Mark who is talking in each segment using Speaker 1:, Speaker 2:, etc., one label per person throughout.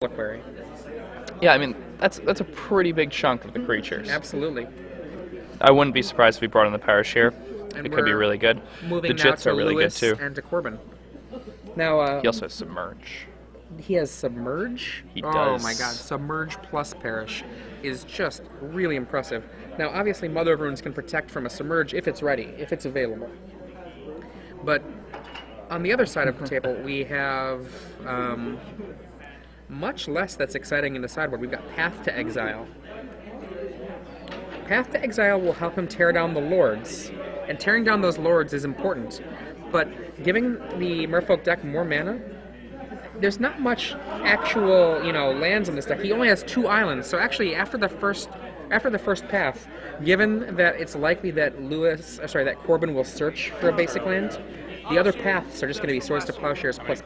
Speaker 1: Query.
Speaker 2: Yeah, I mean, that's a pretty big chunk of the creatures.
Speaker 1: Absolutely.
Speaker 2: I wouldn't be surprised if we brought in the Parish here.
Speaker 1: And
Speaker 2: It could be
Speaker 1: we're
Speaker 2: really good.
Speaker 1: Moving
Speaker 2: The
Speaker 1: now
Speaker 2: Jits
Speaker 1: to
Speaker 2: are really
Speaker 1: Lewis
Speaker 2: good, too.
Speaker 1: and to Corbin. Now,
Speaker 2: He also has Submerge.
Speaker 1: he has Submerge?
Speaker 2: He
Speaker 1: Oh
Speaker 2: does.
Speaker 1: my god, Submerge plus Perish is just really impressive. Now, obviously, Mother of Runes can protect from a Submerge if it's ready, if it's available. But on the other side of the table, we have much less that's exciting in the sideboard. We've got Path to Exile. Path to Exile will help him tear down the Lords, and tearing down those Lords is important. But giving the Merfolk deck more mana, there's not much actual, lands in this deck. He only has 2 islands, so actually after the first path, given that it's likely that that Corbin will search for a basic land, the other paths are just going to be Swords to Plowshares plus.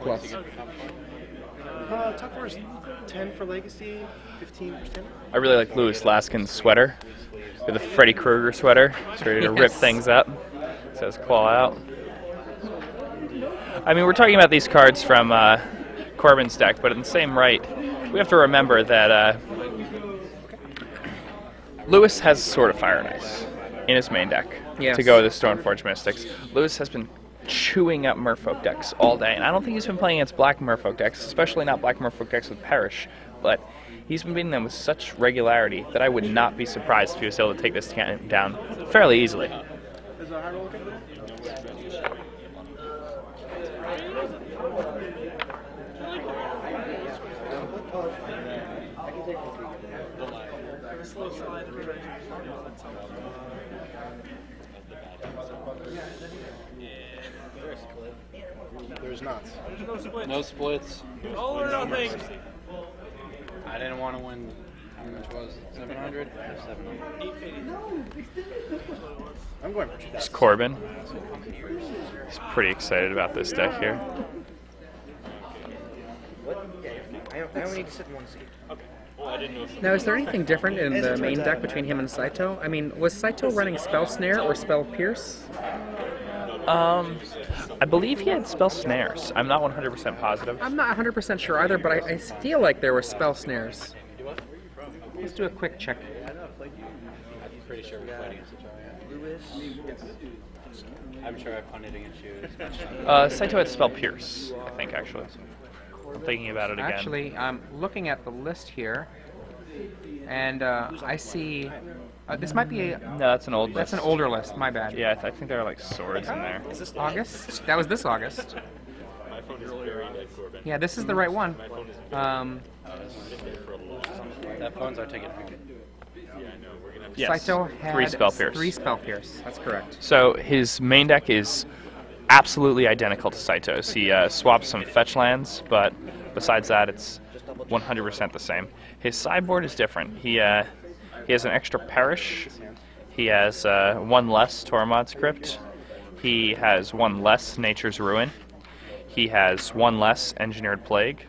Speaker 3: Top 4 is 10 for Legacy, 15 for Standard.
Speaker 2: I really like Louis Laskin's sweater. With the Freddy Krueger sweater. He's ready to rip things up. Says claw out. I mean, we're talking about these cards from Corbin's deck, but in the same right, we have to remember that Lewis has Sword of Fire and Ice in his main deck to go with the Stoneforge Mystics. Lewis has been chewing up Merfolk decks all day, and I don't think he's been playing against black Merfolk decks, especially not black Merfolk decks with Perish, but he's been beating them with such regularity that I would not be surprised if he was able to take this game down fairly easily.
Speaker 3: Is a high roll okay? There's not.
Speaker 4: No splits.
Speaker 5: All or nothing.
Speaker 4: I didn't want to win. How much was it? 700? 700.
Speaker 3: I'm going for 2,000.
Speaker 2: It's Corbin. He's pretty excited about this deck here.
Speaker 3: I only need to sit in one seat.
Speaker 1: Now, is there anything different in the main deck between him and Saito? I mean, was Saito running Spell Snare or Spell Pierce?
Speaker 2: I believe he had Spell Snares. I'm not 100% positive.
Speaker 1: I'm not 100% sure either, but I feel like there were Spell Snares. Let's do a quick check.
Speaker 4: I'm pretty sure we're fighting against each other. I'm sure I punted against you.
Speaker 2: Saito had Spell Pierce, I think, actually. I'm thinking about it again.
Speaker 1: Actually, I'm looking at the list here, and I see... this might be a...
Speaker 2: No, that's an old list.
Speaker 1: That's an older list, my bad.
Speaker 2: Yeah, I think there are like swords in there.
Speaker 1: Is this August? That was this August. Yeah, this is the right one.
Speaker 4: That phone's our ticket.
Speaker 2: Yes,
Speaker 1: Saito had
Speaker 2: 3 Spell Pierce.
Speaker 1: 3 Spell Pierce, that's correct.
Speaker 2: So his main deck is absolutely identical to Saito's. He swaps some fetch lands, but besides that, it's 100% the same. His sideboard is different. He has an extra Perish. He has 1 less Tormod's Crypt. He has 1 less Nature's Ruin. He has 1 less Engineered Plague.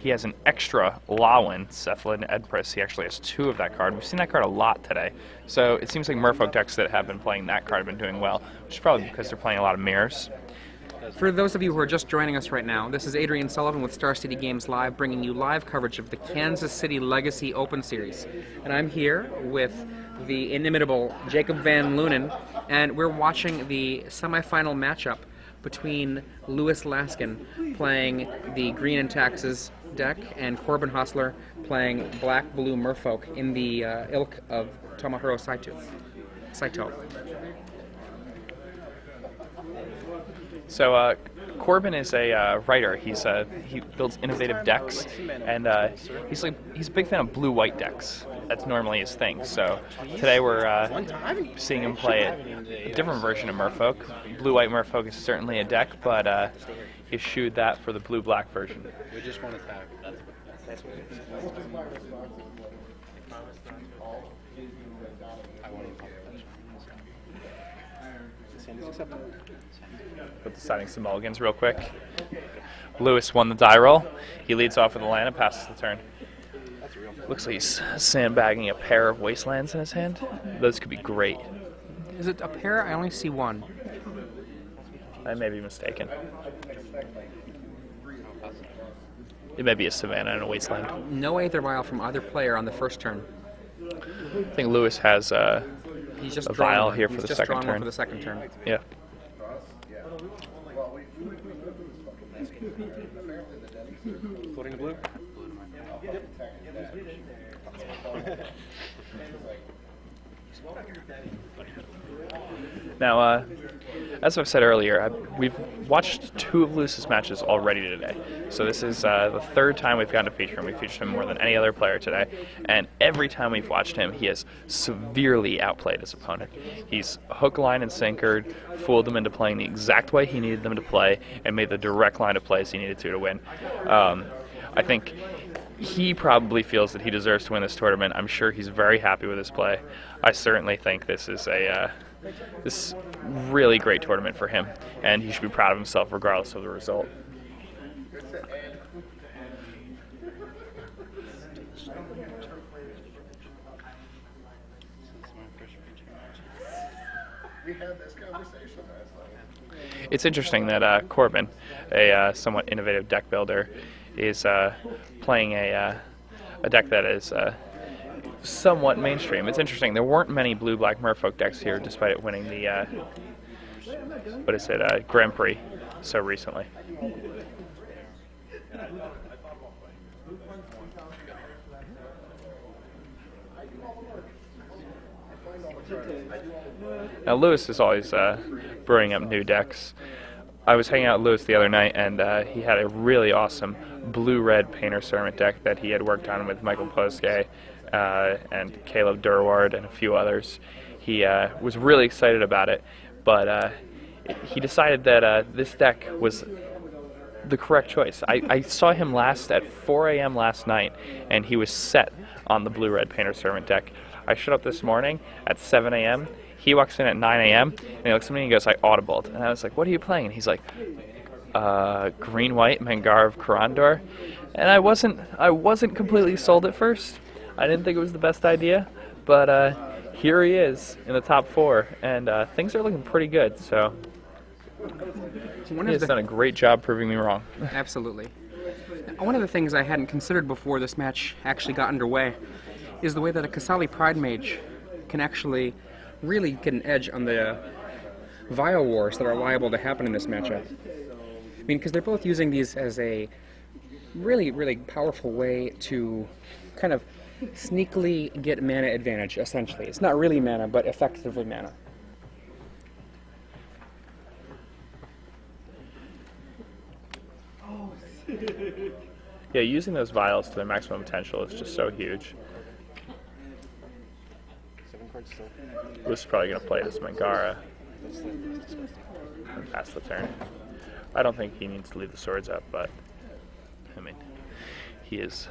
Speaker 2: He has an extra Lawin, Cephalid Edpress. He actually has 2 of that card. We've seen that card a lot today. So it seems like Merfolk decks that have been playing that card have been doing well, which is probably because they're playing a lot of mirrors.
Speaker 1: For those of you who are just joining us right now, this is Adrian Sullivan with Star City Games Live, bringing you live coverage of the Kansas City Legacy Open Series. And I'm here with the inimitable Jacob Van Lunen, and we're watching the semifinal matchup between Louis Laskin playing the Green and Taxes deck and Corbin Hosler playing Black-Blue Merfolk in the ilk of Tomohiro Saito.
Speaker 2: So Corbin is a writer. He builds innovative decks, and he's a big fan of blue-white decks. That's normally his thing. So today we're seeing him play a different version of Merfolk. Blue-white Merfolk is certainly a deck, but he eschewed that for the blue-black version.
Speaker 4: We just want to attack. That's what it is. I want to
Speaker 2: With deciding some mulligans real quick. Lewis won the die roll. He leads off with a land and passes the turn. Looks like he's sandbagging a pair of wastelands in his hand. Those could be great.
Speaker 1: Is it a pair? I only see 1.
Speaker 2: I may be mistaken. It may be a Savannah and a Wasteland.
Speaker 1: No Aether Vial from either player on the first turn.
Speaker 2: I think Lewis has
Speaker 1: He's just
Speaker 2: a
Speaker 1: drawing
Speaker 2: vial
Speaker 1: one.
Speaker 2: here for
Speaker 1: He's
Speaker 2: the
Speaker 1: just
Speaker 2: second
Speaker 1: drawing one
Speaker 2: turn.
Speaker 1: for the second turn.
Speaker 2: Yeah.
Speaker 3: Floating to blue?
Speaker 2: Now, as I've said earlier, we've watched 2 of Lewis's matches already today. So this is the 3rd time we've gotten to feature him. We featured him more than any other player today. And every time we've watched him, he has severely outplayed his opponent. He's hook, line, and sinkered, fooled them into playing the exact way he needed them to play, and made the direct line of plays he needed to win. I think he probably feels that he deserves to win this tournament. I'm sure he's very happy with his play. I certainly think this is this really great tournament for him, and he should be proud of himself regardless of the result. It's interesting that Corbin, a somewhat innovative deck builder, is playing a deck that is somewhat mainstream. It's interesting. There weren't many blue-black Merfolk decks here, despite it winning the Grand Prix so recently. Now Lewis is always brewing up new decks. I was hanging out with Lewis the other night, and he had a really awesome blue-red Painter Servant deck that he had worked on with Michael Posgay and Caleb Durward and a few others. He was really excited about it, but he decided that this deck was the correct choice. I saw him last at 4 a.m. last night, and he was set on the blue-red Painter Servant deck. I showed up this morning at 7 a.m. He walks in at 9 a.m. and he looks at me and he goes, I audibled. And I was like, what are you playing? And he's like, green-white Mengar of Karandor. And I wasn't completely sold at first. I didn't think it was the best idea, but here he is in the top 4, and things are looking pretty good. So he has done a great job proving me wrong.
Speaker 1: Absolutely. Now, one of the things I hadn't considered before this match actually got underway is the way that a Kasali Pride Mage can actually really get an edge on the Vial Wars that are liable to happen in this matchup. I mean, because they're both using these as a really, really powerful way to kind of sneakily get mana advantage, essentially. It's not really mana, but effectively mana.
Speaker 2: Yeah, using those vials to their maximum potential is just so huge. Lewis is probably going to play this Mangara and pass the turn. I don't think he needs to leave the swords up, but I mean, he is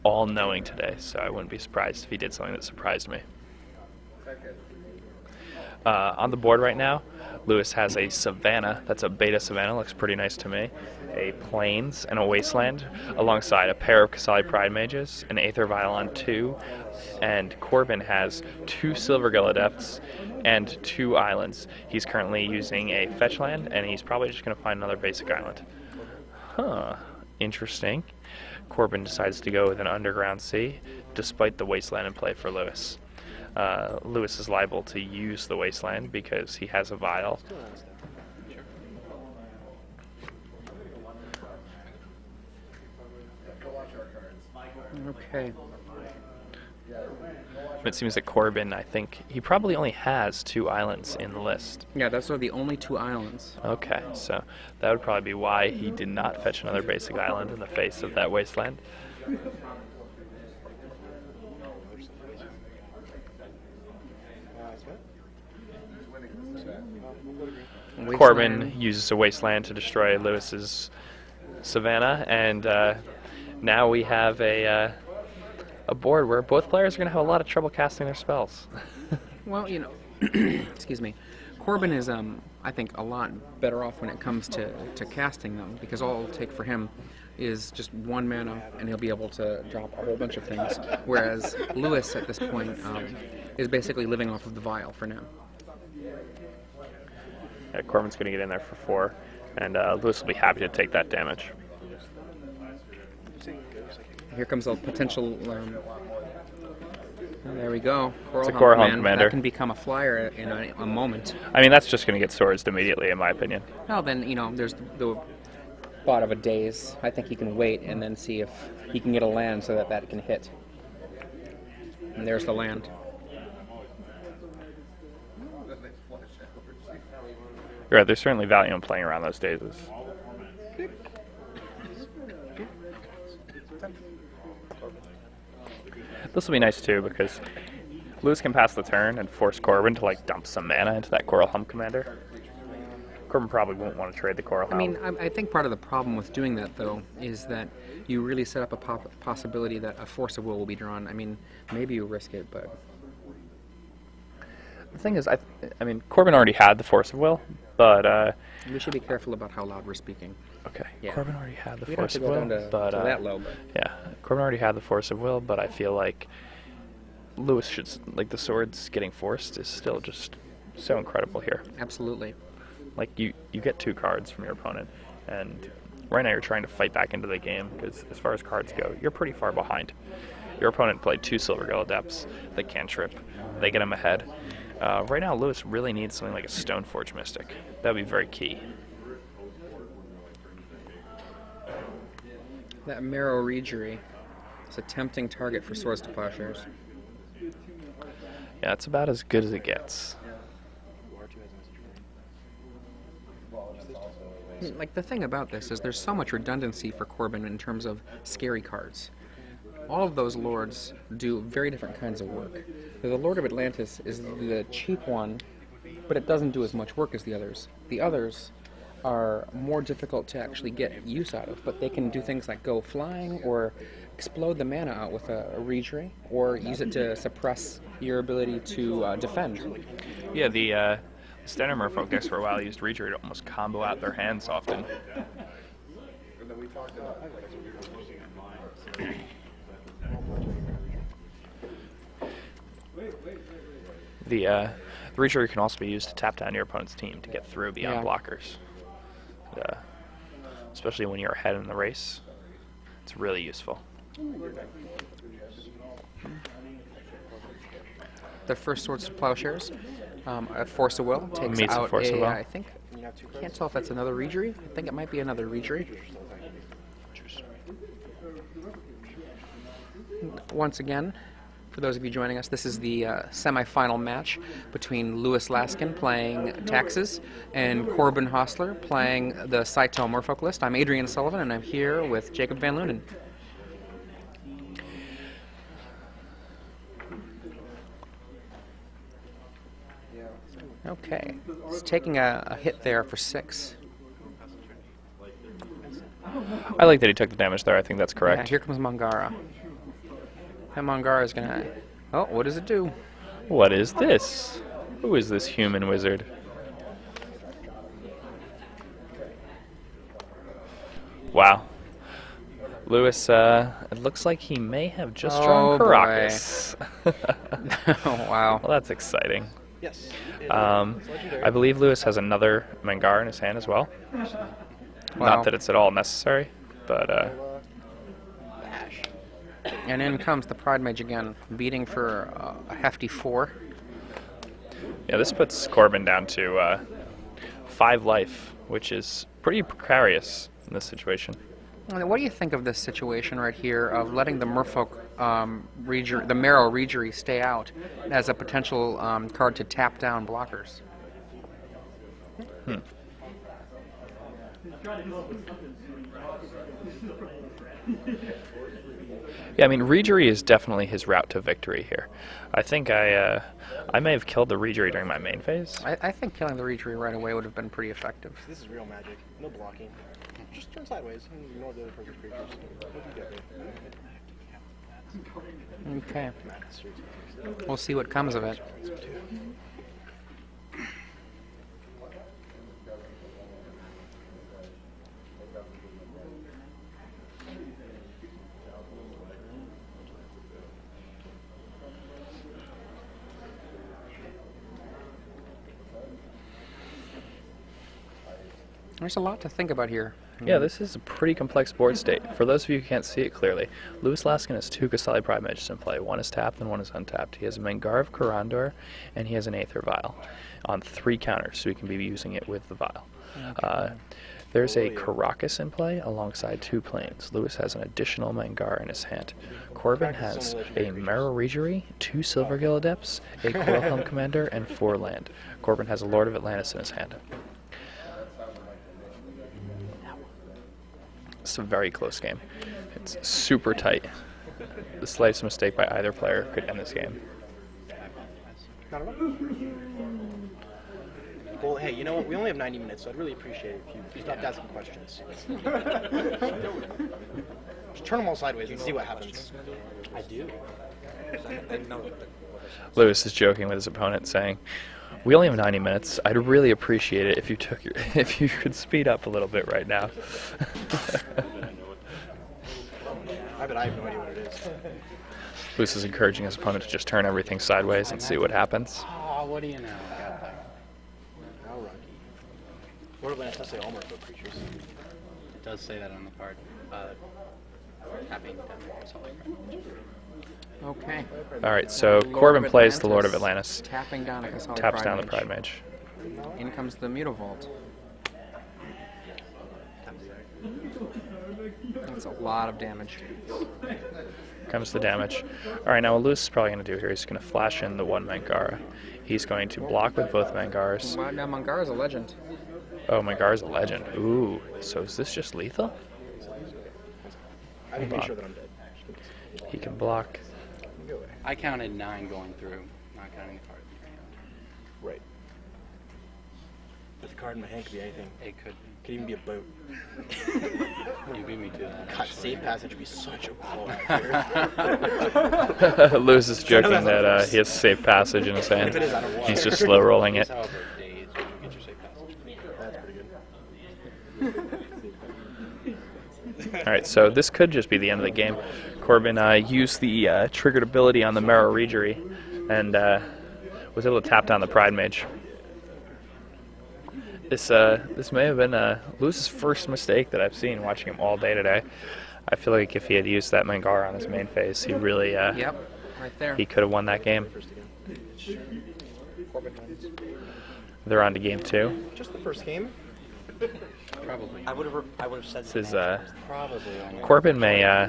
Speaker 2: all-knowing today, so I wouldn't be surprised if he did something that surprised me. On the board right now, Lewis has a Savannah. That's a beta Savannah. Looks pretty nice to me. A Plains and a Wasteland, alongside a pair of Kasali Pride Mages, an Aether Vial on 2, and Corbin has 2 Silvergill Adepts and 2 islands. He's currently using a fetch land, and he's probably just going to find another basic island. Huh. Interesting. Corbin decides to go with an Underground Sea, despite the Wasteland in play for Lewis. Lewis is liable to use the Wasteland because he has a Vial.
Speaker 1: Okay.
Speaker 2: It seems that Corbin, I think, he probably only has 2 islands in the list.
Speaker 1: Yeah, those are the only 2 islands.
Speaker 2: Okay, so that would probably be why he did not fetch another basic island in the face of that Wasteland. Corbin uses a Wasteland to destroy Lewis's Savannah, and now we have a board where both players are going to have a lot of trouble casting their spells.
Speaker 1: Well, you know, excuse me, Corbin is, I think, a lot better off when it comes to casting them, because all it'll take for him is just 1 mana, and he'll be able to drop a whole bunch of things, whereas Lewis, at this point, is basically living off of the Vial for now.
Speaker 2: Yeah, Corbin's going to get in there for 4, and Lewis will be happy to take that damage.
Speaker 1: here comes a potential. There we go.
Speaker 2: It's a Coral Helm Commander.
Speaker 1: That can become a flyer in a moment.
Speaker 2: I mean, that's just going to get swords immediately, in my opinion.
Speaker 1: Well, then, there's the thought of a daze. I think he can wait and then see if he can get a land so that can hit. And there's the land.
Speaker 2: You're right, there's certainly value in playing around those dazes. This will be nice too, because Lewis can pass the turn and force Corbin to dump some mana into that Coral Helm Commander. Corbin probably won't want to trade the Coral Helm.
Speaker 1: I mean, I think part of the problem with doing that, though, is that you really set up a possibility that a Force of Will will be drawn. I mean, maybe you risk it, but...
Speaker 2: The thing is, I mean, Corbin already had the Force of Will, but...
Speaker 1: we should be careful about how loud we're speaking.
Speaker 2: Okay,
Speaker 1: yeah.
Speaker 2: Corbin already had the
Speaker 1: we
Speaker 2: Force of
Speaker 1: don't
Speaker 2: Will,
Speaker 1: have to go down
Speaker 2: but...
Speaker 1: to that low, but...
Speaker 2: Yeah, Corbin already had the Force of Will, but I feel like Lewis should... the swords getting forced is still just so incredible here.
Speaker 1: Absolutely.
Speaker 2: You get 2 cards from your opponent, and right now you're trying to fight back into the game, because as far as cards go, you're pretty far behind. Your opponent played 2 Silvergill Adepts, they cantrip, they get him ahead. Right now, Lewis really needs something like a Stoneforge Mystic. That would be very key.
Speaker 1: That Marrow Regery is a tempting target for Swords to Plowshares.
Speaker 2: Yeah, it's about as good as it gets.
Speaker 1: The thing about this is there's so much redundancy for Corbin in terms of scary cards. All of those lords do very different kinds of work. The Lord of Atlantis is the cheap one, but it doesn't do as much work as the others. The others are more difficult to actually get use out of, but they can do things like go flying or explode the mana out with a Regery, or use it to suppress your ability to defend.
Speaker 2: Yeah, the standard Merfolk decks for a while used Regery to almost combo out their hands often. The Regery can also be used to tap down your opponent's team to get through beyond blockers. Especially when you're ahead in the race. It's really useful.
Speaker 1: The first Swords to Plowshares, a Force of Will, takes
Speaker 2: Meets
Speaker 1: out
Speaker 2: Force of Will.
Speaker 1: I think, can't tell if that's another Regery. I think it might be another Regery. Once again, for those of you joining us, this is the semi-final match between Lewis Laskin playing Taxes and Corbin Hosler playing the Saito Merfolk list. I'm Adrian Sullivan, and I'm here with Jacob Van Lunen. Okay, it's taking a hit there for 6.
Speaker 2: I like that he took the damage there. I think that's correct.
Speaker 1: Yeah, here comes Mangara. That Mangara is gonna... Oh, what does it do?
Speaker 2: What is this? Who is this human wizard? Wow. Lewis, it looks like he may have just drawn Caracas.
Speaker 1: Oh, wow.
Speaker 2: Well, that's exciting.
Speaker 3: Yes.
Speaker 2: I believe Lewis has another Mangara in his hand as well.
Speaker 1: Wow.
Speaker 2: Not that it's at all necessary, but...
Speaker 1: And in comes the Pride Mage again, beating for a hefty 4.
Speaker 2: Yeah, this puts Corbin down to 5 life, which is pretty precarious in this situation.
Speaker 1: What do you think of this situation right here of letting the Merfolk the Marrow Regery stay out as a potential card to tap down blockers?
Speaker 2: Yeah, I mean, Regery is definitely his route to victory here. I think I may have killed the Regery during my main phase.
Speaker 1: I think killing the Regery right away would have been pretty effective.
Speaker 3: This is real magic. No blocking. Just turn sideways and ignore the other person's creatures.
Speaker 1: Okay. We'll see what comes of it. There's a lot to think about here.
Speaker 2: Yeah, this is a pretty complex board state. For those of you who can't see it clearly, Lewis Laskin has 2 Casali Pride Mages in play. One is tapped and one is untapped. He has a Mengar of Corandor, and he has an Aether Vial on 3 counters, so he can be using it with the Vial.
Speaker 1: Okay.
Speaker 2: There's a Caracas in play alongside 2 planes. Lewis has an additional Mengar in his hand. Corbin has a Marrow Regery, 2 Silvergill Adepts, a Coilhelm Commander, and 4 land. Corbin has a Lord of Atlantis in his hand. It's a very close game. It's super tight. The slightest mistake by either player could end this game.
Speaker 3: Well, hey, you know what? We only have 90 minutes, so I'd really appreciate it if you stopped asking questions. Just turn them all sideways and see what happens. I do.
Speaker 2: Lewis is joking with his opponent, saying, "We only have 90 minutes. I'd really appreciate it if you if you could speed up a little bit right now."
Speaker 3: I bet I have no idea what it is.
Speaker 2: Lewis is encouraging his opponent to just turn everything sideways and see what happens.
Speaker 4: Oh, what do you know?
Speaker 3: How rocky. What if I say all Merfolk creatures?
Speaker 4: It does say that on the card. Tapping down Casali Pride Mage.
Speaker 1: Okay.
Speaker 2: All right, so
Speaker 1: Lord
Speaker 2: Corbin
Speaker 1: of
Speaker 2: plays the Lord of Atlantis,
Speaker 1: Tapping down a Casali
Speaker 2: taps
Speaker 1: Pride
Speaker 2: down the
Speaker 1: Mage.
Speaker 2: Pride Mage.
Speaker 1: In comes the Mutavault. That's a lot of damage.
Speaker 2: Comes the damage. All right, now what Lewis is probably going to do here, he's going to flash in the 1 Mangara. He's going to block with both Mangars.
Speaker 1: Well, now Mangara is a legend.
Speaker 2: Oh, Mangara's a legend. Ooh, so is this just lethal?
Speaker 3: I'm pretty sure that I'm dead.
Speaker 2: He can block.
Speaker 3: Go away.
Speaker 4: I counted 9 going through, not counting the card in your hand.
Speaker 3: Right. But the card in my hand could be anything.
Speaker 4: It could
Speaker 3: Could even be a boat.
Speaker 4: be. You beat me to that.
Speaker 3: God, safe passage would be such a blow.
Speaker 2: Lewis is joking that he has safe passage in his hand.
Speaker 3: If it is, I don't want
Speaker 2: He's
Speaker 3: it.
Speaker 2: just slow rolling it.
Speaker 4: However, days you can get your safe passage.
Speaker 3: That's pretty good.
Speaker 2: All right, so this could just be the end of the game. Corbin used the triggered ability on the Marrow Regery and was able to tap down the Pride Mage. This may have been Lewis's first mistake that I've seen watching him all day today. I feel like if he had used that Mengar on his main phase, he really
Speaker 1: Yep, right there.
Speaker 2: he could have won that game. They're on to game 2.
Speaker 3: Just the first game.
Speaker 4: Probably.
Speaker 3: I would have said
Speaker 2: This is
Speaker 4: Probably only.
Speaker 2: Corbin may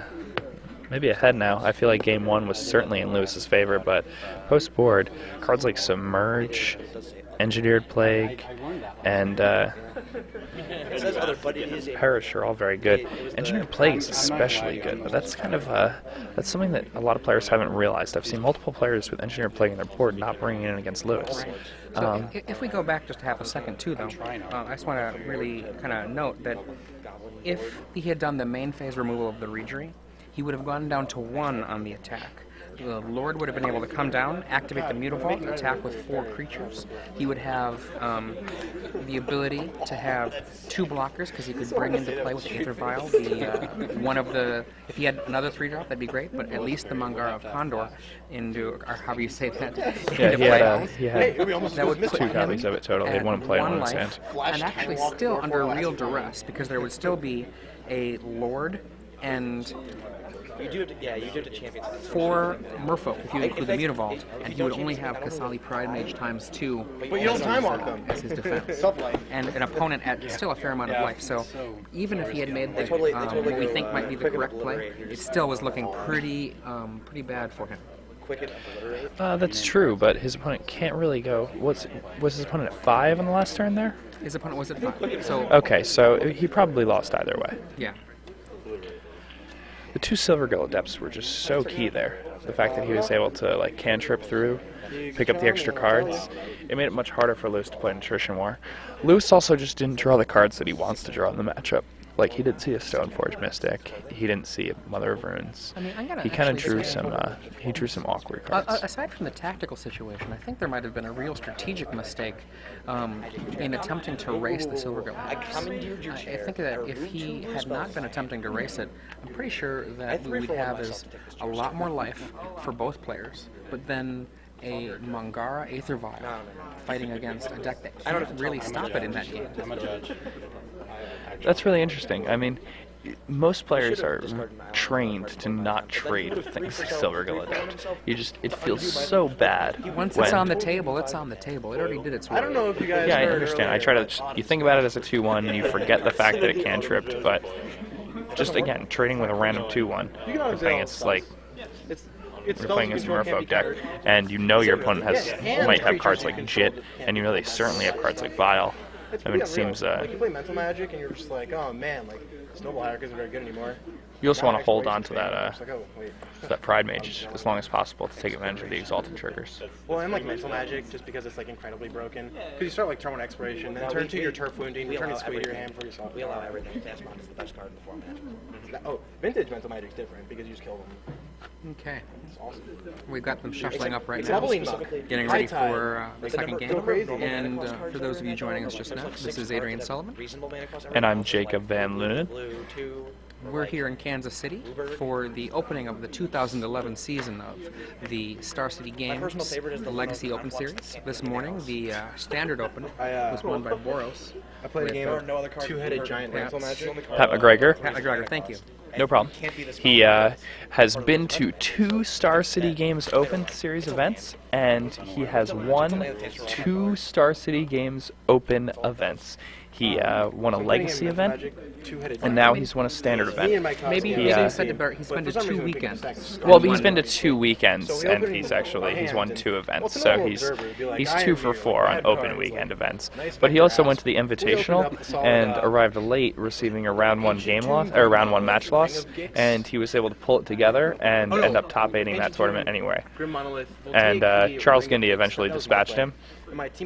Speaker 2: be ahead now. I feel like game 1 was certainly in Lewis's favor, but post board, cards like Submerge, Engineered Plague, and
Speaker 3: It says other, but it is a
Speaker 2: Perish are all very good. Engineered Plague is especially good, but that's kind of that's something that a lot of players haven't realized. I've seen multiple players with Engineered Plague in their board not bringing it in against Lewis.
Speaker 1: So if we go back just half a second too, though, I just want to really kind of note that if he had done the main phase removal of the Regery, he would have gone down to 1 on the attack. The Lord would have been able to come down, activate the Mutavault, attack with 4 creatures. He would have the ability to have 2 blockers because he could bring into play with the Aether Vial one of the. If he had another 3-drop, that'd be great. But at least the Mangara of Condor into, or however you say that.
Speaker 2: Yeah,
Speaker 1: into
Speaker 2: he had
Speaker 1: that would put
Speaker 2: 2
Speaker 1: him
Speaker 2: copies of it total. He had
Speaker 1: at
Speaker 2: 1 in play and 1 in his
Speaker 1: life,
Speaker 2: hand.
Speaker 1: and actually still under real duress because there would still be a Lord and
Speaker 3: You do have to, yeah, you do have to champion.
Speaker 1: 4 Merfolk if you include the Mutavault, and he would only have Casali Pride Mage times 2
Speaker 3: But you don't time arc them.
Speaker 1: as his defense.
Speaker 3: Self-life.
Speaker 1: And an opponent at still a fair amount of life. So even if he had made the,
Speaker 3: totally
Speaker 1: what we
Speaker 3: go,
Speaker 1: think might be the
Speaker 3: quick and
Speaker 1: correct play,
Speaker 3: obliterate.
Speaker 1: it still was looking pretty bad for him.
Speaker 3: Quick and obliterate.
Speaker 2: That's true, but his opponent can't really go. Was his opponent at 5 on the last turn there?
Speaker 1: His opponent was at 5. So
Speaker 2: Okay, so he probably lost either way.
Speaker 1: yeah.
Speaker 2: The 2 Silvergill Adepts were just so key there. The fact that he was able to like cantrip through, pick up the extra cards, it made it much harder for Lewis to play Nutrition War. Lewis also just didn't draw the cards that he wants to draw in the matchup. Like he didn't see a Stoneforge Mystic, he didn't see a Mother of Runes.
Speaker 1: I mean, I gotta
Speaker 2: He kind of
Speaker 1: actually
Speaker 2: drew
Speaker 1: say-
Speaker 2: some awkward cards.
Speaker 1: Aside from the tactical situation, I think there might have been a real strategic mistake in attempting to race the Silvergill. I think that if he had not been attempting to race it, I'm pretty sure that we would have is a lot more life for both players, but then a Mangara Aether Vial fighting against a deck that can't really stop it in that game.
Speaker 4: I'm a judge.
Speaker 2: That's really interesting. I mean, most players are trained to not trade with things like Silver Gillaudet. It feels so bad.
Speaker 1: Once it's on the table, it's on the table. It already did its work.
Speaker 3: I don't know if you guys
Speaker 2: Yeah, I
Speaker 3: heard
Speaker 2: understand.
Speaker 3: earlier,
Speaker 2: I try to. You think about it as a 2-1, and you forget the fact that it cantripped. But just again, trading with a random 2-1. You're playing it's like you're playing as a Merfolk deck, and you know your opponent might have cards like Jit, and you know they certainly have cards like Vile. I mean, it seems.
Speaker 3: Like you play Mental Magic, and you're just like, oh man, like Snowball Hacker isn't very good anymore.
Speaker 2: You also want to hold on to that
Speaker 3: It's like, oh, wait.
Speaker 2: that Pride Mage as long as possible to take advantage of the Exalted triggers.
Speaker 3: Well, and like Mental Magic, just because it's like incredibly broken. Because you start like turn 1 Exploration, then turn 2 your Turf Wounding, return and squeeze your hand for yourself.
Speaker 5: We allow everything. Fast Bond is the best card in the format.
Speaker 3: Oh, Vintage Mental Magic's different because you just kill them.
Speaker 1: Okay.
Speaker 3: It's awesome.
Speaker 1: We've got them shuffling up right
Speaker 3: It's
Speaker 1: now,
Speaker 3: leveling muck.
Speaker 1: getting
Speaker 3: High
Speaker 1: ready
Speaker 3: Tide.
Speaker 1: for the second game.
Speaker 3: crazy.
Speaker 1: And for those of you joining us just now, this is Adrian Sullivan.
Speaker 2: And I'm Jacob Van Lunen.
Speaker 1: We're here in Kansas City for the opening of the 2011 season of the Star City Games, the Legacy Open Series. This morning, the Standard Open was won by Boros.
Speaker 3: I played a game of two-headed giant Mental Magic.
Speaker 2: Pat McGregor.
Speaker 1: Pat McGregor, thank you.
Speaker 2: No problem. He has been to 2 Star City Games Open Series events, and he has won 2 Star City Games Open events. He won a Legacy event, and now he's won a Standard event.
Speaker 1: Maybe he's been to 2 weekends.
Speaker 2: Well, he's been to 2 weekends, and he's won 2 events. So he's 2 for 4 on open weekend events. But he also went to the Invitational and arrived late, receiving a round 1 game loss or round 1 match loss, and he was able to pull it together and end up top 8ing that tournament anyway. And Charles Gindy eventually dispatched him. But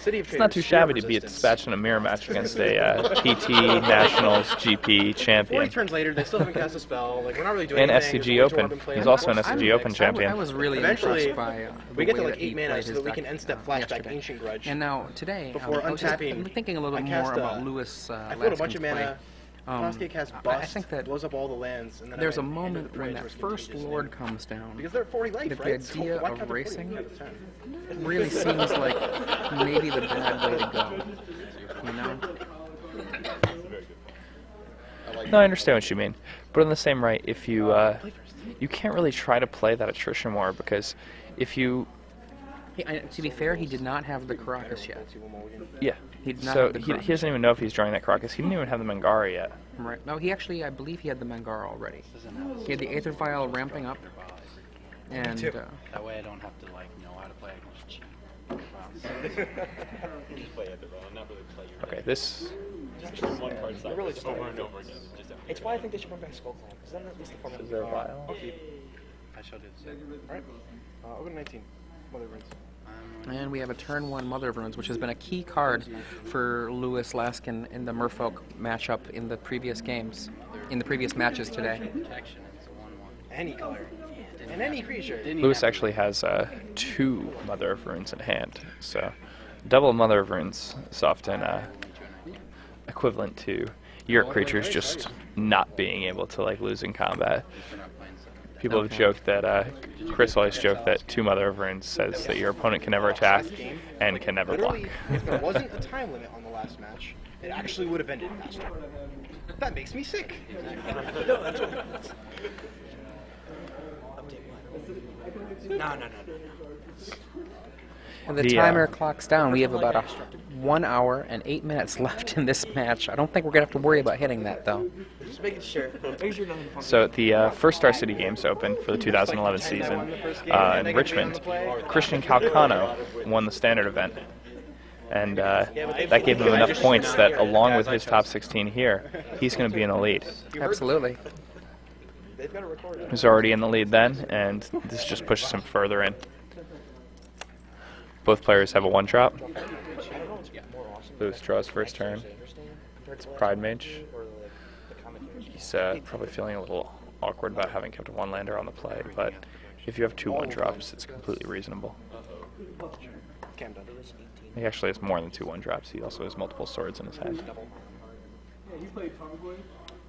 Speaker 2: it's not too shabby to be dispatched in a mirror match against a PT Nationals GP champion.
Speaker 3: 40 turns later, they still haven't cast a spell. Like, we're not really doing
Speaker 2: And
Speaker 3: anything.
Speaker 2: SCG Open. He's also an SCG Open champion.
Speaker 1: I was really
Speaker 3: Eventually,
Speaker 1: impressed by
Speaker 3: we
Speaker 1: the
Speaker 3: get to
Speaker 1: way
Speaker 3: like
Speaker 1: that he
Speaker 3: 8 mana
Speaker 1: played
Speaker 3: so
Speaker 1: his
Speaker 3: that we
Speaker 1: deck,
Speaker 3: can end-step flashback
Speaker 1: yesterday.
Speaker 3: Ancient Grudge.
Speaker 1: And now today,
Speaker 3: Before
Speaker 1: I was just
Speaker 3: untapping,
Speaker 1: thinking a little bit more about Lewis
Speaker 3: I put a bunch of
Speaker 1: Laskin's
Speaker 3: mana. Cascade cast Bust,
Speaker 1: I think that
Speaker 3: blows up all the lands, and then
Speaker 1: there's
Speaker 3: I
Speaker 1: a
Speaker 3: end
Speaker 1: moment
Speaker 3: the
Speaker 1: when that
Speaker 3: Rangers
Speaker 1: first
Speaker 3: continue to
Speaker 1: Lord
Speaker 3: stand.
Speaker 1: comes down
Speaker 3: Because they're 40 life,
Speaker 1: that
Speaker 3: right?
Speaker 1: the
Speaker 3: So
Speaker 1: idea
Speaker 3: why
Speaker 1: of
Speaker 3: can't they 40?
Speaker 1: racing
Speaker 3: Yeah, it's 10.
Speaker 1: really seems like maybe the bad way to go. You know?
Speaker 2: No, I understand what you mean. But in the same right, if you you can't really try to play that attrition war because if you
Speaker 1: To be fair, he did not have the Caracas yet.
Speaker 2: yeah.
Speaker 1: He did not
Speaker 2: So
Speaker 1: have the
Speaker 2: he
Speaker 1: Caracas.
Speaker 2: doesn't even know if he's drawing that Caracas. He didn't even have the Mangara yet.
Speaker 1: Right. No, he actually, I believe he had the Mangara already. He had the Aether Vial ramping up. And
Speaker 4: That way I don't have to like know how to play against cheat.
Speaker 2: Okay, this
Speaker 5: Really just over and over again. It's why I think they should bring back Skull Clan, because then at least the format
Speaker 2: is there a vial?
Speaker 3: Okay.
Speaker 4: I showed it.
Speaker 3: Alright. I'll go to 19. Mother Runes.
Speaker 1: And we have a turn 1 Mother of Runes, which has been a key card for Lewis Laskin in the Merfolk matchup in the previous games, in the previous matches today.
Speaker 4: Protection, it's a 1/1.
Speaker 3: Any color. And any creature.
Speaker 2: Lewis actually has 2 Mother of Runes in hand. So double Mother of Runes is often equivalent to your creatures just not being able to like lose in combat. People have joked that Chris always joked that 2 Mother of Runes says that your opponent can never attack and can never block.
Speaker 3: Literally, if there wasn't a time limit on the last match, it actually would have ended faster. That makes me sick.
Speaker 5: No, that's what. No.
Speaker 1: And the
Speaker 2: The,
Speaker 1: timer clocks down. We have about 1 hour and 8 minutes left in this match. I don't think we're going to have to worry about hitting that, though.
Speaker 5: Just making sure. Make sure nothing funky.
Speaker 2: So the first Star City Games Open for the 2011 season in Richmond, Christian Calcano won the Standard event. And that gave him enough points that along with his top 16 here, he's going to be in the lead.
Speaker 1: Absolutely.
Speaker 2: He was already in the lead then, and this just pushes him further in. Both players have a 1-drop. Lewis draws first turn. It's Pride Mage. He's probably feeling a little awkward about having kept a 1-lander on the play, but if you have 2 1-drops, it's completely reasonable. He actually has more than 2 1-drops. He also has multiple swords in his hand.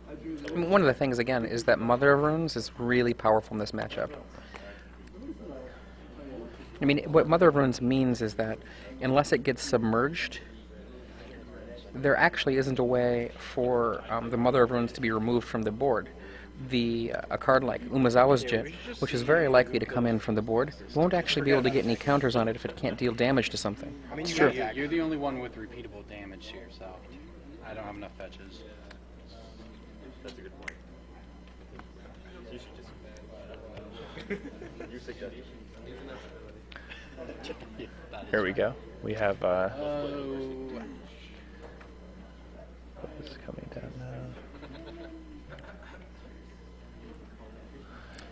Speaker 1: I mean, one of the things, again, is that Mother of Runes is really powerful in this matchup. I mean, what Mother of Runes means is that unless it gets submerged, there actually isn't a way for the Mother of Runes to be removed from the board. A card like Umezawa's Jit, which is very likely to come in from the board, won't actually be able to get any counters on it if it can't deal damage to something.
Speaker 4: I mean,
Speaker 1: It's true.
Speaker 4: you're the only one with repeatable damage here, so I don't have enough fetches.
Speaker 5: That's a good point. You should just. You suggest.
Speaker 2: Here we go. We have what is coming down now.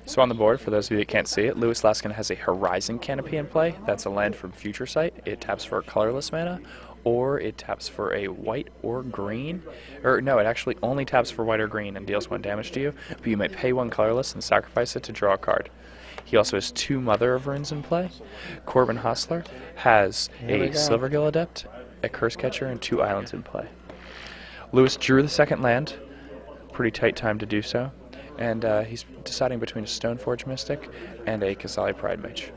Speaker 2: So on the board, for those of you that can't see it, Laskin has a Horizon Canopy in play. That's a land from Future Sight. It taps for a colorless mana, or it taps for a white or green. Or no, it actually only taps for white or green and deals 1 damage to you, but you may pay 1 colorless and sacrifice it to draw a card. He also has 2 Mother of Runes in play. Corbin Hosler has a Silvergill Adept, a Curse Catcher, and 2 islands in play. Lewis drew the second land. Pretty tight time to do so. And he's deciding between a Stoneforge Mystic and a Kasali Pride Mage.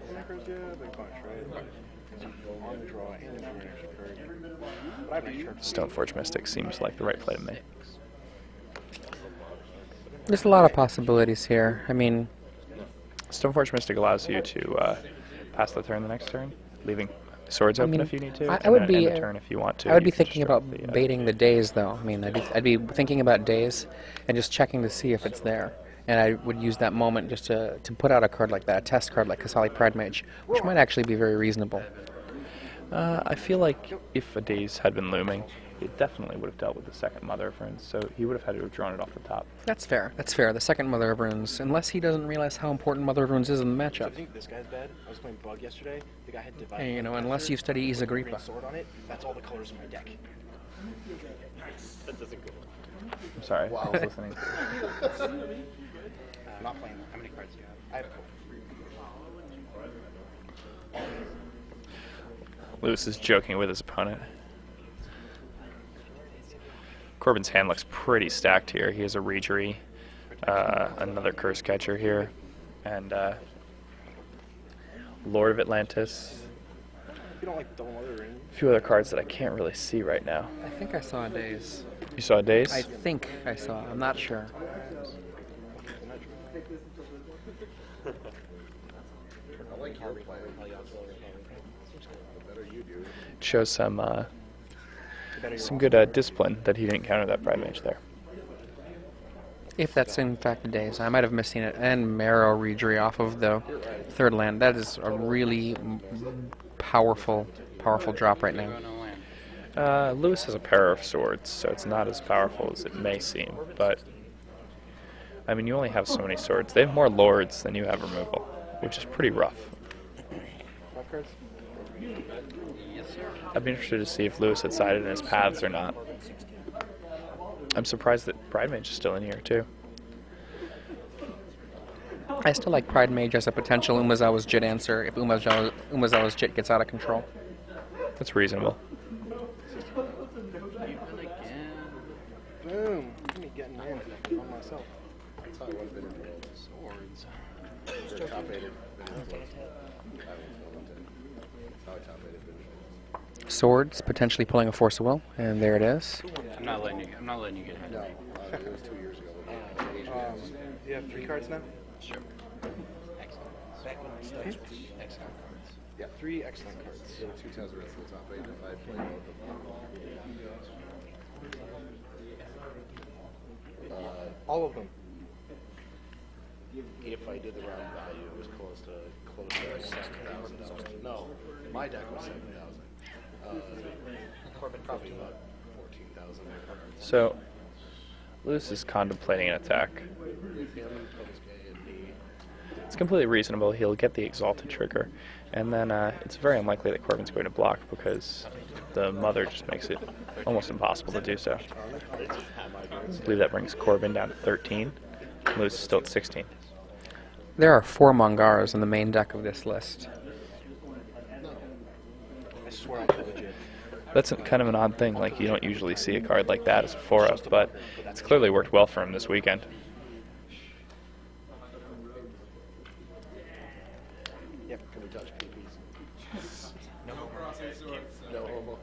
Speaker 2: Stoneforge Mystic seems like the right play to me.
Speaker 1: There's a lot of possibilities here. I mean,
Speaker 2: Stoneforge Mystic allows you to pass the turn the next turn, leaving swords open if you need to.
Speaker 1: I would be
Speaker 2: end the turn if you want to.
Speaker 1: I would be thinking about baiting the days, though. I mean, I'd be thinking about days and just checking to see if it's there. And I would use that moment just to put out a card like that, a test card like Kasali Pride Mage, which might actually be very reasonable.
Speaker 2: I feel like if a daze had been looming, it definitely would have dealt with the second Mother of Runes, so he would have had to have drawn it off the top.
Speaker 1: That's fair. That's fair. The second Mother of Runes, unless he doesn't realize how important Mother of Runes is in the matchup.
Speaker 5: I think this guy's bad. I was playing Bug yesterday. The guy had divided.
Speaker 1: And, you know, unless you study Isagripa.
Speaker 5: Sword on it. That's all the colors in my deck. That doesn't go.
Speaker 2: I'm sorry, I was listening.
Speaker 4: I'm not playing. How many cards do you have?
Speaker 5: I have 4.
Speaker 2: Lewis is joking with his opponent. Corbin's hand looks pretty stacked here. He has a Reejery, another Curse Catcher here, and Lord of Atlantis.
Speaker 5: You don't like double Mother Ring?
Speaker 2: A few other cards that I can't really see right now.
Speaker 1: I think I saw a daze.
Speaker 2: You saw a daze?
Speaker 1: I think I saw. I'm not sure.
Speaker 2: Shows some good discipline that he didn't counter that Pride Mage there.
Speaker 1: If that's in fact a daze, I might have misseen it. And Marrow Reejery off of the third land. That is a really powerful drop right now.
Speaker 2: Lewis has a pair of swords, so it's not as powerful as it may seem. But I mean, you only have so many swords. They have more lords than you have removal, which is pretty rough. I'd be interested to see if Lewis had sided in his paths or not. I'm surprised that Pride Mage is still in here, too.
Speaker 1: I still like Pride Mage as a potential Umezawa's Jit answer if Umezawa's Jit gets out of control.
Speaker 2: That's reasonable.
Speaker 5: Boom. Give me getting in on myself.
Speaker 4: That's how I would have been in the world. Swords.
Speaker 1: Swords, potentially pulling a Force of Will, and there it is.
Speaker 4: I'm not letting you get ahead of me.
Speaker 5: It was 2 years ago. You have 3 cards now?
Speaker 4: Sure. Excellent. Excellent cards.
Speaker 5: Yeah, 3 excellent cards.
Speaker 6: There were 2 Tezzerets in the top 8 if I had played both of them.
Speaker 5: All of them.
Speaker 6: If I did the round value, it was close to $7,000. No, my deck was $7,000. Probably about 14,000.
Speaker 2: So, Lewis is contemplating an attack. It's completely reasonable. He'll get the Exalted trigger, and then it's very unlikely that Corbin's going to block because the Mother just makes it almost impossible to do so. I believe that brings Corbin down to 13. Lewis is still at 16.
Speaker 1: There are 4 Mongaras in the main deck of this list.
Speaker 5: I swear I killed Jit.
Speaker 2: That's kind of an odd thing. Like, you don't usually see a card like that as a 4-up, but it's clearly worked well for him this weekend.
Speaker 6: Yep, can we touch peepees? No homo.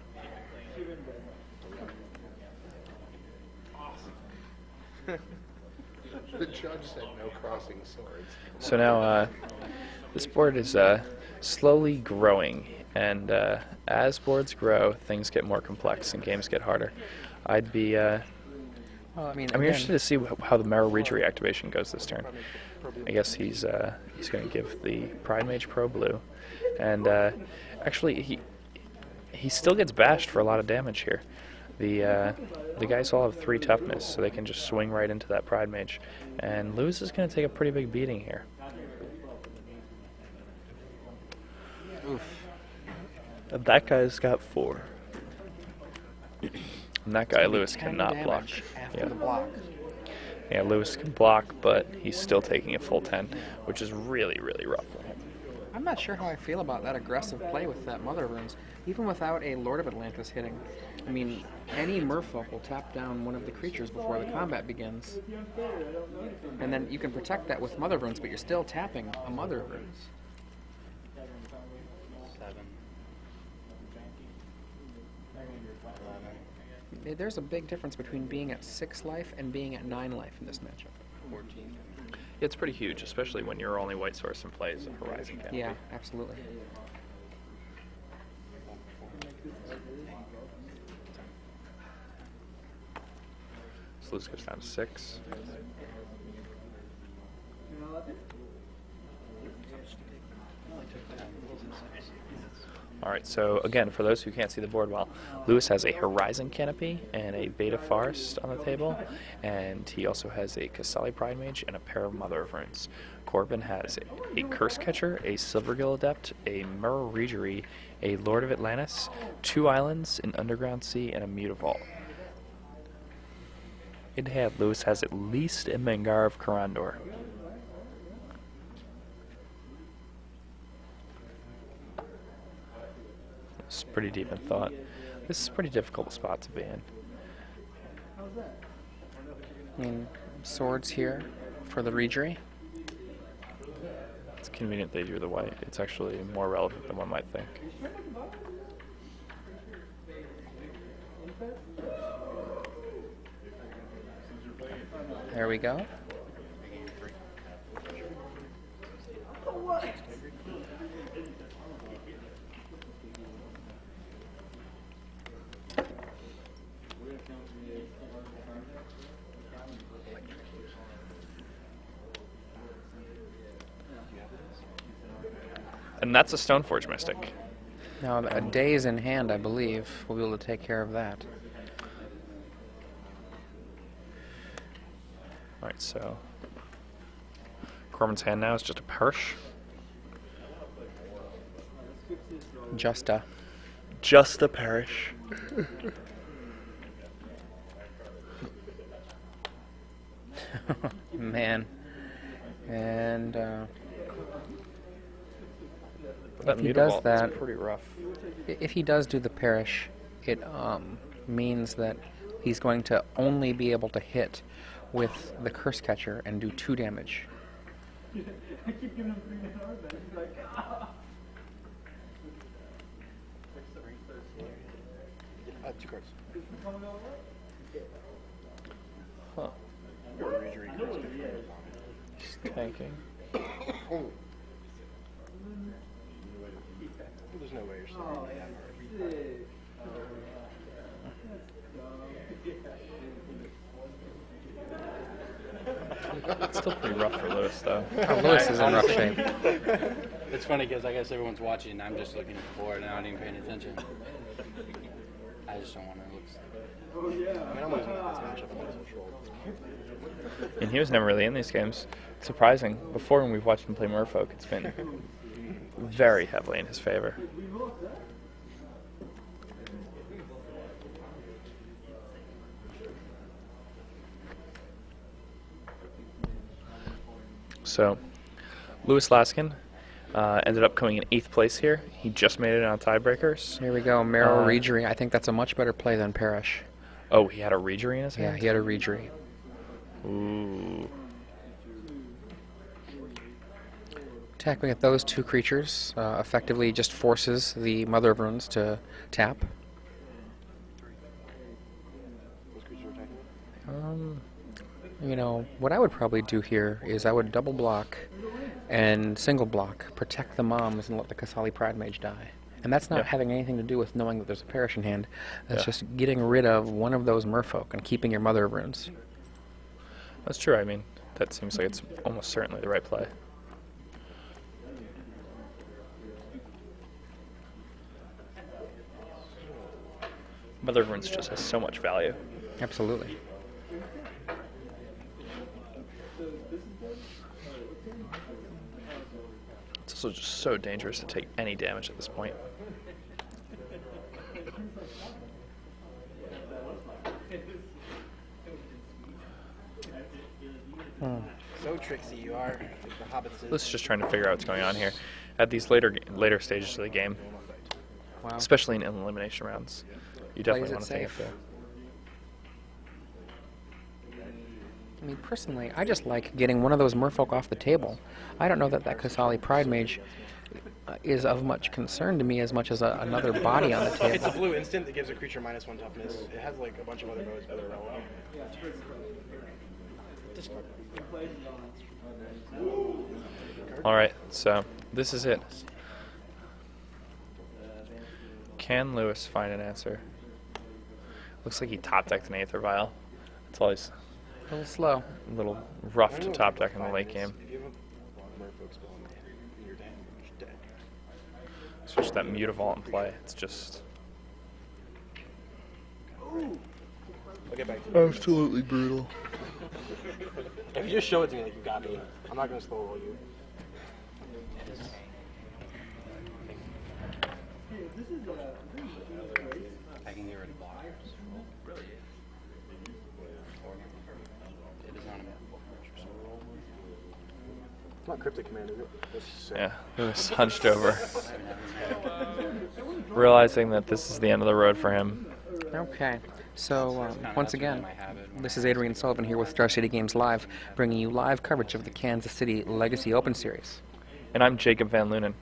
Speaker 6: The judge said no crossing swords.
Speaker 2: So now this board is slowly growing, and as boards grow, things get more complex and games get harder. I'd be
Speaker 1: Well, I mean,
Speaker 2: I'm
Speaker 1: again,
Speaker 2: interested to see how the Merrill Reach reactivation goes this turn. I guess he's going to give the Pride Mage Pro Blue, and actually he still gets bashed for a lot of damage here. The guys all have 3 toughness, so they can just swing right into that Pride Mage, and Lewis is going to take a pretty big beating here.
Speaker 1: oof.
Speaker 2: And that guy's got 4. And that guy, Lewis,
Speaker 1: 10
Speaker 2: cannot block.
Speaker 1: damage after
Speaker 2: Yeah.
Speaker 1: the block.
Speaker 2: Yeah, Lewis can block, but he's still taking a full 10, which is really, really rough for him.
Speaker 1: I'm not sure how I feel about that aggressive play with that Mother of Runes, even without a Lord of Atlantis hitting. I mean, any merfolk will tap down one of the creatures before the combat begins. And then you can protect that with Mother of Runes, but you're still tapping a Mother of Runes.
Speaker 4: 7.
Speaker 1: There's a big difference between being at 6 life and being at 9 life in this matchup.
Speaker 4: 14.
Speaker 2: It's pretty huge, especially when your only white source in play is a Horizon Canopy.
Speaker 1: Yeah, absolutely.
Speaker 2: So Lewis goes down to 6. Alright, so again, for those who can't see the board well, Lewis has a Horizon Canopy and a Beta Forest on the table, and he also has a Casali Pride Mage and a pair of Mother of Runes. Corbin has a Curse Catcher, a Silvergill Adept, a Mirror Regery, a Lord of Atlantis, 2 islands, an Underground Sea, and a Mutavault. In hand, Lewis has at least a Mengar of Karandor. It's pretty deep in thought. This is a pretty difficult spot to be in.
Speaker 1: I mean, swords here for the Regery.
Speaker 2: It's convenient they drew the white. It's actually more relevant than one might think.
Speaker 1: There we go.
Speaker 2: And that's a Stoneforge Mystic.
Speaker 1: Now, a day is in hand, I believe. We'll be able to take care of that.
Speaker 2: Alright, so Corbin's hand now is just a Perish.
Speaker 1: Just a.
Speaker 2: Just a Perish.
Speaker 1: Man. And
Speaker 2: That
Speaker 1: if he does
Speaker 2: Mutavault
Speaker 1: that,
Speaker 2: is pretty rough.
Speaker 1: if he does do the Perish, it means that he's going to only be able to hit with the Curse Catcher and do 2 damage.
Speaker 3: Two cards.
Speaker 2: Huh.
Speaker 3: Your Regery cards.
Speaker 2: Tanking.
Speaker 3: There's no way you're still that.
Speaker 2: It's still pretty rough for Lewis, though.
Speaker 1: Oh, Lewis is in rough shape.
Speaker 4: It's funny because I guess everyone's watching and I'm just looking at the board and I'm not even paying attention. I just don't want to look.
Speaker 3: I mean, I'm losing this matchup. I'm losing control.
Speaker 2: And he was never really in these games. Surprising. Before, when we've watched him play Merfolk, it's been very heavily in his favor. So, Louis Laskin ended up coming in 8th place here. He just made it on tiebreakers.
Speaker 1: Here we go, Merrill Regery. I think that's a much better play than Perish.
Speaker 2: Oh, he had a Regery in his hand?
Speaker 1: Yeah, he had a Regery.
Speaker 2: Ooh.
Speaker 1: Attacking at those 2 creatures effectively just forces the Mother of Runes to tap.
Speaker 3: Those creatures are attacking.
Speaker 1: You know, what I would probably do here is I would double block and single block, protect the moms, and let the Kasali Pride Mage die. And that's not having anything to do with knowing that there's a Parish in hand. That's just getting rid of one of those merfolk and keeping your Mother of Runes.
Speaker 2: That's true. I mean, that seems like it's almost certainly the right play. Mother of Runes just has so much value.
Speaker 1: Absolutely.
Speaker 2: It's also just so dangerous to take any damage at this point.
Speaker 3: So tricksy you are. The hobbits.
Speaker 2: Let's just trying to figure out what's going on here at these later stages of the game,
Speaker 1: Wow.
Speaker 2: especially in elimination rounds. You definitely
Speaker 1: Plays it
Speaker 2: want to think
Speaker 1: safe.
Speaker 2: of
Speaker 1: I mean, personally, I just like getting one of those merfolk off the table. I don't know that that Kasali Pride Mage is of much concern to me as much as another body on the
Speaker 3: It's a
Speaker 1: table.
Speaker 3: blue instant that gives a creature -1 toughness. It has like a bunch of other modes, but they're relevant.
Speaker 5: Discard.
Speaker 2: All right, so this is it. Can Lewis find an answer? Looks like he top decked an Aether Vial. It's always
Speaker 1: A little slow.
Speaker 2: a little rough to top deck in the late game.
Speaker 3: If you have a merfolk spell in hand, you're dead. You're just dead.
Speaker 2: Especially that Mutavault in play. It's just
Speaker 3: I'll get back to you.
Speaker 2: absolutely brutal.
Speaker 3: If you just show it to me like you got me, I'm not gonna slow roll you.
Speaker 4: I can get rid of blockers. It is not a
Speaker 3: It's not cryptic command, is it? That's sick.
Speaker 2: Yeah, Lewis hunched over, realizing that this is the end of the road for him.
Speaker 1: Okay, so once again, this is Adrian Sullivan here with Star City Games Live, bringing you live coverage of the Kansas City Legacy Open Series.
Speaker 2: And I'm Jacob Van Lunen,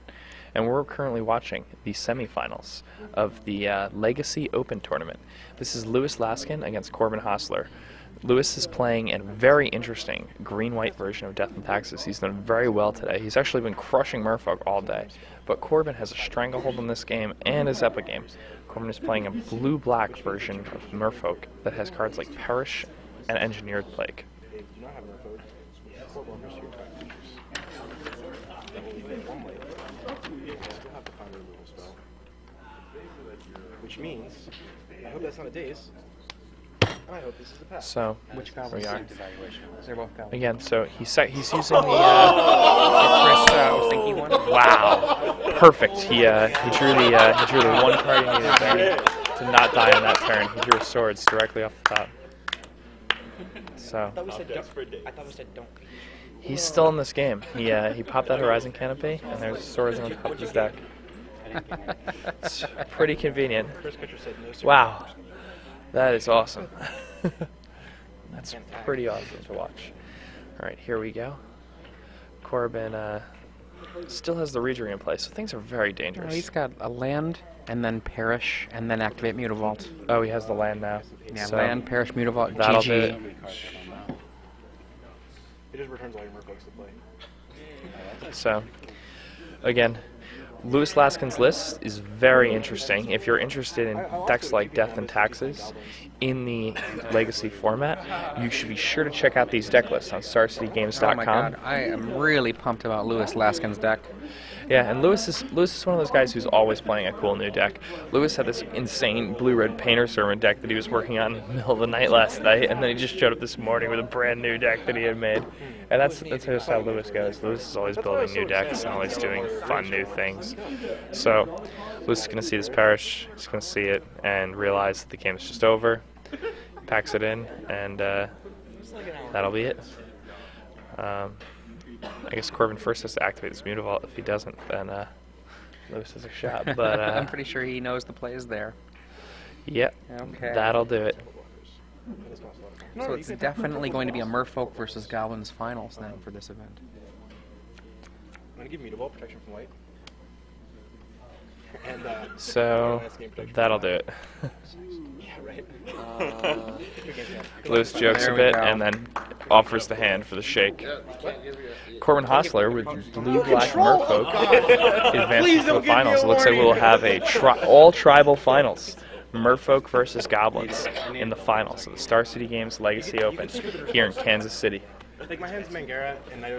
Speaker 2: and we're currently watching the semifinals of the Legacy Open Tournament. This is Lewis Laskin against Corbin Hosler. Lewis is playing a very interesting green-white version of Death and Taxes. He's done very well today. He's actually been crushing Merfolk all day. But Corbin has a stranglehold in this game and his Epic game. Corbin is playing a blue-black version of Merfolk that has cards like Perish and Engineered Plague.
Speaker 3: If you do not have merfolk, core blockers to your attack creatures. That will leave you 1 life. You still have to find a removal spell. Which means, I hope that's not a daze. And I hope this is the pass.
Speaker 2: So,
Speaker 1: Which
Speaker 2: here we
Speaker 1: goblins?
Speaker 2: are.
Speaker 1: They're both goblins.
Speaker 2: Again, so he's using the...
Speaker 1: Chris was thinking one.
Speaker 2: Wow, perfect. He drew the one card he needed there to not die on that turn. He drew swords directly off the top. So
Speaker 5: I thought we said don't.
Speaker 2: he's still in this game. He popped that Horizon Canopy, and there's swords on top of his deck. It's pretty convenient.
Speaker 3: First catcher said no, sir.
Speaker 2: Wow, that is awesome. That's pretty awesome to watch. All right, here we go. Corbin still has the Regery in place, so things are very dangerous.
Speaker 1: He's got a land, and then Perish, and then activate Mutavault.
Speaker 2: Oh, he has the land now.
Speaker 1: Yeah,
Speaker 2: So
Speaker 1: land, Perish, Mutavault,
Speaker 2: that'll
Speaker 1: GG.
Speaker 2: do it.
Speaker 3: It just returns all your merfolks to play.
Speaker 2: So, again, Lewis Laskin's list is very interesting. If you're interested in decks like Death and Taxes in the Legacy format, you should be sure to check out these deck lists on StarCityGames.com.
Speaker 1: Oh my god, I am really pumped about Lewis Laskin's deck.
Speaker 2: Yeah, and Lewis is one of those guys who's always playing a cool new deck. Lewis had this insane blue-red Painter Servant deck that he was working on in the middle of the night last night, and then he just showed up this morning with a brand new deck that he had made. And that's just how Lewis goes. Lewis is always building new decks and always doing fun new things. So Lewis is going to see this Perish, he's going to see it and realize that the game's just over, packs it in, and that'll be it. I guess Corbin first has to activate this Mutavault. If he doesn't, then Lewis has a shot. But
Speaker 1: I'm pretty sure he knows the play is there.
Speaker 2: Yep,
Speaker 1: Okay.
Speaker 2: that'll do it.
Speaker 1: So it's definitely going to be a Merfolk versus Goblins finals then for this event.
Speaker 3: I'm going to give Mutavault protection from light. And,
Speaker 2: So that'll do it.
Speaker 3: yeah, right.
Speaker 2: Lewis jokes
Speaker 1: There
Speaker 2: a
Speaker 1: we
Speaker 2: bit
Speaker 1: go.
Speaker 2: and then offers the hand for the shake. Corbin Hosler with blue-black merfolk advances to the finals. It looks like we'll have a all-tribal finals. Merfolk versus Goblins in the finals of the Star City Games Legacy Open here in Kansas City.
Speaker 3: Like my hand's Mangara, and I